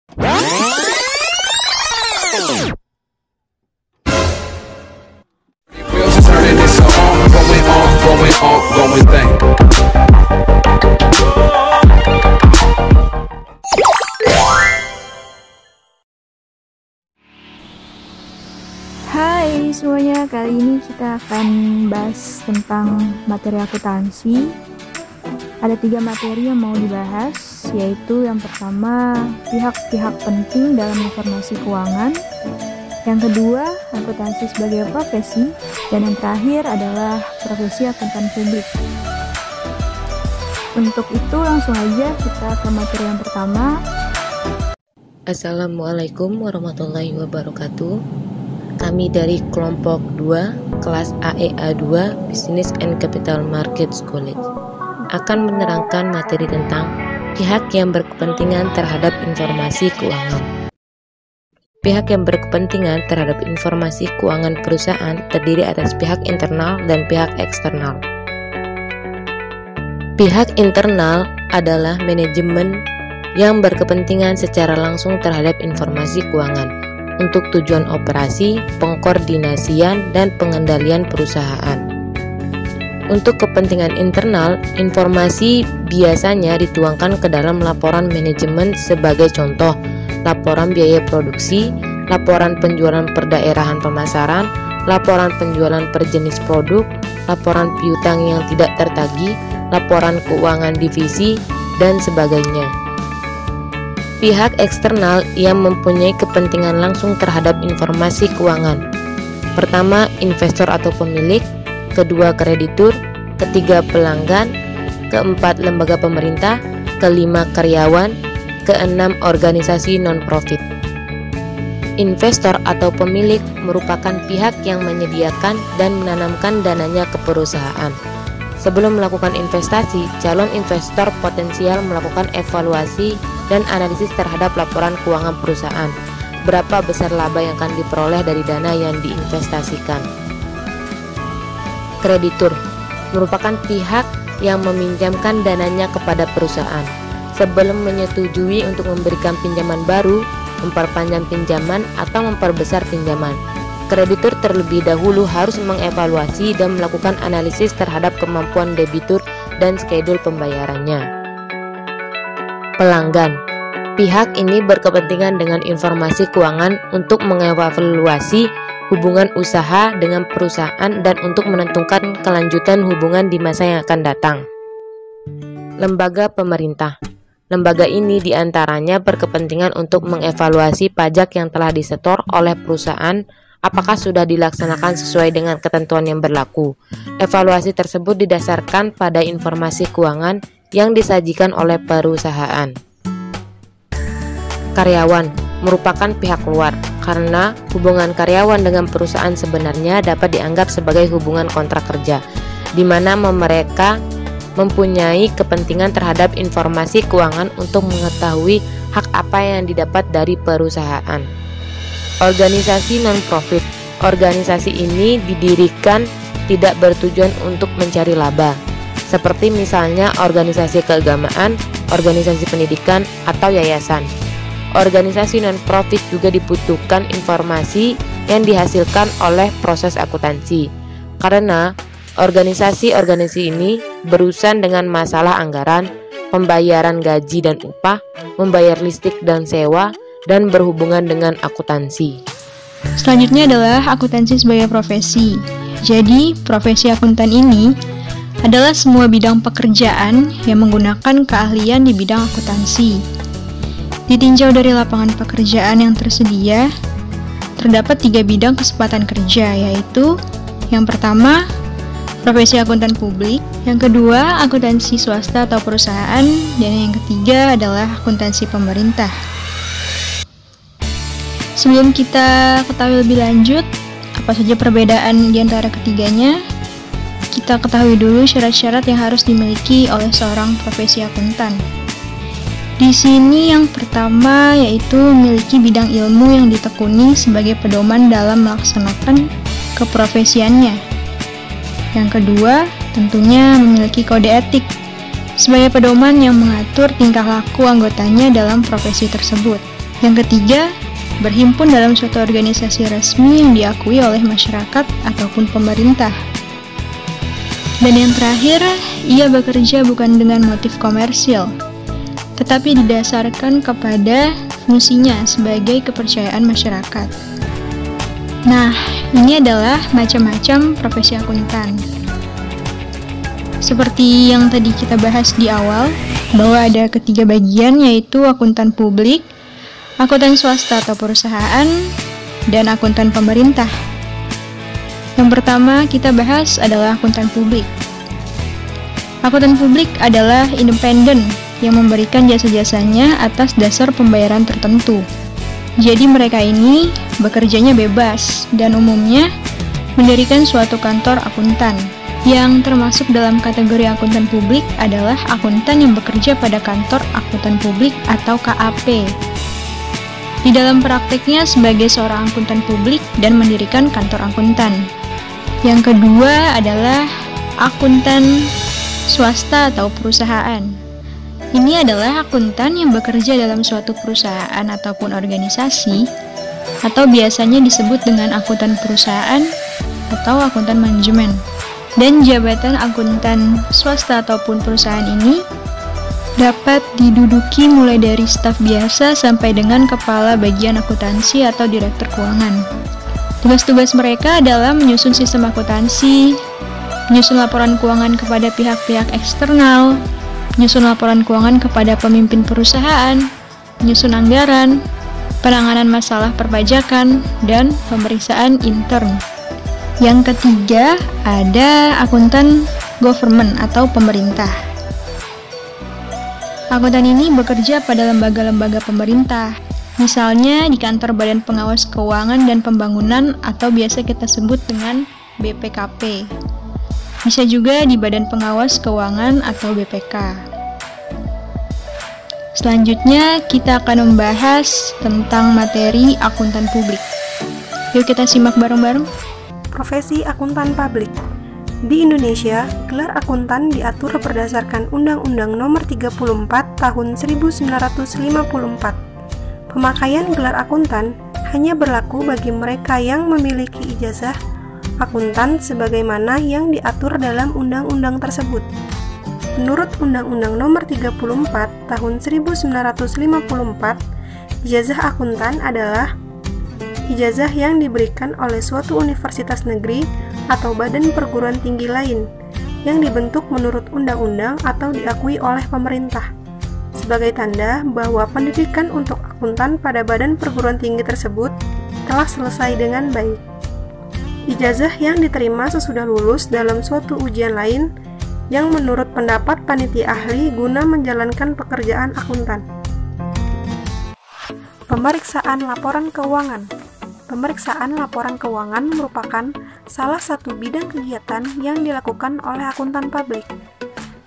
Hai semuanya, kali ini kita akan bahas tentang materi akuntansi. Ada 3 materi yang mau dibahas, yaitu yang pertama pihak-pihak penting dalam informasi keuangan, yang kedua akuntansi sebagai profesi, dan yang terakhir adalah profesi akuntan publik. Untuk itu langsung aja kita ke materi yang pertama. Assalamualaikum warahmatullahi wabarakatuh. Kami dari kelompok 2 kelas AEA2 Business and Capital Markets College akan menerangkan materi tentang pihak yang berkepentingan terhadap informasi keuangan. Pihak yang berkepentingan terhadap informasi keuangan perusahaan terdiri atas pihak internal dan pihak eksternal. Pihak internal adalah manajemen yang berkepentingan secara langsung terhadap informasi keuangan untuk tujuan operasi, pengkoordinasian, dan pengendalian perusahaan. Untuk kepentingan internal, informasi biasanya dituangkan ke dalam laporan manajemen sebagai contoh, laporan biaya produksi, laporan penjualan per daerahan pemasaran, laporan penjualan per jenis produk, laporan piutang yang tidak tertagih, laporan keuangan divisi, dan sebagainya. Pihak eksternal yang mempunyai kepentingan langsung terhadap informasi keuangan. Pertama, investor atau pemilik, kedua, kreditur, ketiga, pelanggan, keempat, lembaga pemerintah, kelima, karyawan, keenam, organisasi non-profit. Investor atau pemilik merupakan pihak yang menyediakan dan menanamkan dananya ke perusahaan. Sebelum melakukan investasi, calon investor potensial melakukan evaluasi dan analisis terhadap laporan keuangan perusahaan. Berapa besar laba yang akan diperoleh dari dana yang diinvestasikan. Kreditur merupakan pihak yang meminjamkan dananya kepada perusahaan. Sebelum menyetujui untuk memberikan pinjaman baru, memperpanjang pinjaman, atau memperbesar pinjaman, kreditur terlebih dahulu harus mengevaluasi dan melakukan analisis terhadap kemampuan debitur dan skedul pembayarannya. Pelanggan, pihak ini berkepentingan dengan informasi keuangan untuk mengevaluasi hubungan usaha dengan perusahaan dan untuk menentukan kelanjutan hubungan di masa yang akan datang. Lembaga pemerintah, lembaga ini diantaranya berkepentingan untuk mengevaluasi pajak yang telah disetor oleh perusahaan apakah sudah dilaksanakan sesuai dengan ketentuan yang berlaku. Evaluasi tersebut didasarkan pada informasi keuangan yang disajikan oleh perusahaan. Karyawan merupakan pihak luar, karena hubungan karyawan dengan perusahaan sebenarnya dapat dianggap sebagai hubungan kontrak kerja, di mana mereka mempunyai kepentingan terhadap informasi keuangan untuk mengetahui hak apa yang didapat dari perusahaan. Organisasi non-profit, organisasi ini didirikan tidak bertujuan untuk mencari laba, seperti misalnya organisasi keagamaan, organisasi pendidikan, atau yayasan. Organisasi non-profit juga dibutuhkan informasi yang dihasilkan oleh proses akuntansi, karena organisasi-organisasi ini berurusan dengan masalah anggaran, pembayaran gaji dan upah, membayar listrik dan sewa, dan berhubungan dengan akuntansi. Selanjutnya adalah akuntansi sebagai profesi. Jadi, profesi akuntan ini adalah semua bidang pekerjaan yang menggunakan keahlian di bidang akuntansi. Ditinjau dari lapangan pekerjaan yang tersedia, terdapat 3 bidang kesempatan kerja, yaitu yang pertama, profesi akuntan publik, yang kedua, akuntansi swasta atau perusahaan, dan yang ketiga adalah akuntansi pemerintah. Sebelum kita ketahui lebih lanjut apa saja perbedaan di antara ketiganya, kita ketahui dulu syarat-syarat yang harus dimiliki oleh seorang profesi akuntan. Di sini yang pertama yaitu memiliki bidang ilmu yang ditekuni sebagai pedoman dalam melaksanakan keprofesiannya. Yang kedua, tentunya memiliki kode etik sebagai pedoman yang mengatur tingkah laku anggotanya dalam profesi tersebut. Yang ketiga, berhimpun dalam suatu organisasi resmi yang diakui oleh masyarakat ataupun pemerintah. Dan yang terakhir, ia bekerja bukan dengan motif komersil, tetapi didasarkan kepada fungsinya sebagai kepercayaan masyarakat. Nah, ini adalah macam-macam profesi akuntan. Seperti yang tadi kita bahas di awal, bahwa ada ketiga bagian, yaitu akuntan publik, akuntan swasta atau perusahaan, dan akuntan pemerintah. Yang pertama kita bahas adalah akuntan publik. Akuntan publik adalah independen yang memberikan jasa-jasanya atas dasar pembayaran tertentu. Jadi mereka ini bekerjanya bebas dan umumnya mendirikan suatu kantor akuntan. Yang termasuk dalam kategori akuntan publik adalah akuntan yang bekerja pada kantor akuntan publik atau KAP. Di dalam prakteknya sebagai seorang akuntan publik dan mendirikan kantor akuntan. Yang kedua adalah akuntan swasta atau perusahaan. Ini adalah akuntan yang bekerja dalam suatu perusahaan ataupun organisasi, atau biasanya disebut dengan akuntan perusahaan atau akuntan manajemen. Dan jabatan akuntan swasta ataupun perusahaan ini dapat diduduki mulai dari staf biasa sampai dengan kepala bagian akuntansi atau direktur keuangan. Tugas-tugas mereka adalah menyusun sistem akuntansi, menyusun laporan keuangan kepada pihak-pihak eksternal, menyusun laporan keuangan kepada pemimpin perusahaan, menyusun anggaran, penanganan masalah perpajakan, dan pemeriksaan intern. Yang ketiga, ada akuntan government atau pemerintah. Akuntan ini bekerja pada lembaga-lembaga pemerintah, misalnya di kantor Badan Pengawas Keuangan dan Pembangunan atau biasa kita sebut dengan BPKP. Bisa juga di Badan Pengawas Keuangan atau BPK. Selanjutnya kita akan membahas tentang materi akuntan publik. Yuk kita simak bareng-bareng. Profesi akuntan publik. Di Indonesia, gelar akuntan diatur berdasarkan Undang-Undang Nomor 34 Tahun 1954. Pemakaian gelar akuntan hanya berlaku bagi mereka yang memiliki ijazah akuntan sebagaimana yang diatur dalam undang-undang tersebut. Menurut Undang-Undang Nomor 34 Tahun 1954, ijazah akuntan adalah ijazah yang diberikan oleh suatu universitas negeri atau badan perguruan tinggi lain yang dibentuk menurut undang-undang atau diakui oleh pemerintah sebagai tanda bahwa pendidikan untuk akuntan pada badan perguruan tinggi tersebut telah selesai dengan baik. Ijazah yang diterima sesudah lulus dalam suatu ujian lain yang menurut pendapat panitia ahli guna menjalankan pekerjaan akuntan. Pemeriksaan laporan keuangan. Pemeriksaan laporan keuangan merupakan salah satu bidang kegiatan yang dilakukan oleh akuntan publik,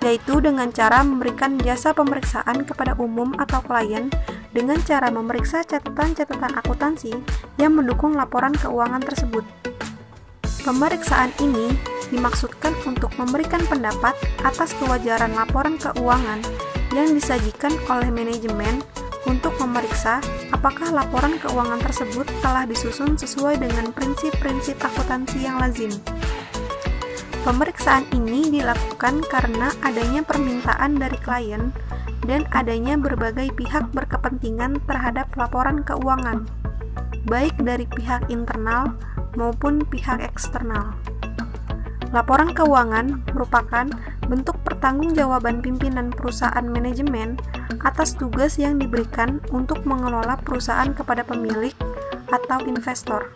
yaitu dengan cara memberikan jasa pemeriksaan kepada umum atau klien dengan cara memeriksa catatan-catatan akuntansi yang mendukung laporan keuangan tersebut. Pemeriksaan ini dimaksudkan untuk memberikan pendapat atas kewajaran laporan keuangan yang disajikan oleh manajemen untuk memeriksa apakah laporan keuangan tersebut telah disusun sesuai dengan prinsip-prinsip akuntansi yang lazim. Pemeriksaan ini dilakukan karena adanya permintaan dari klien dan adanya berbagai pihak berkepentingan terhadap laporan keuangan, baik dari pihak internal maupun pihak eksternal. Laporan keuangan merupakan bentuk pertanggungjawaban pimpinan perusahaan manajemen atas tugas yang diberikan untuk mengelola perusahaan kepada pemilik atau investor.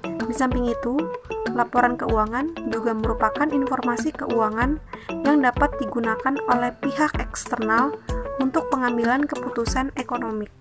Di samping itu, laporan keuangan juga merupakan informasi keuangan yang dapat digunakan oleh pihak eksternal untuk pengambilan keputusan ekonomi.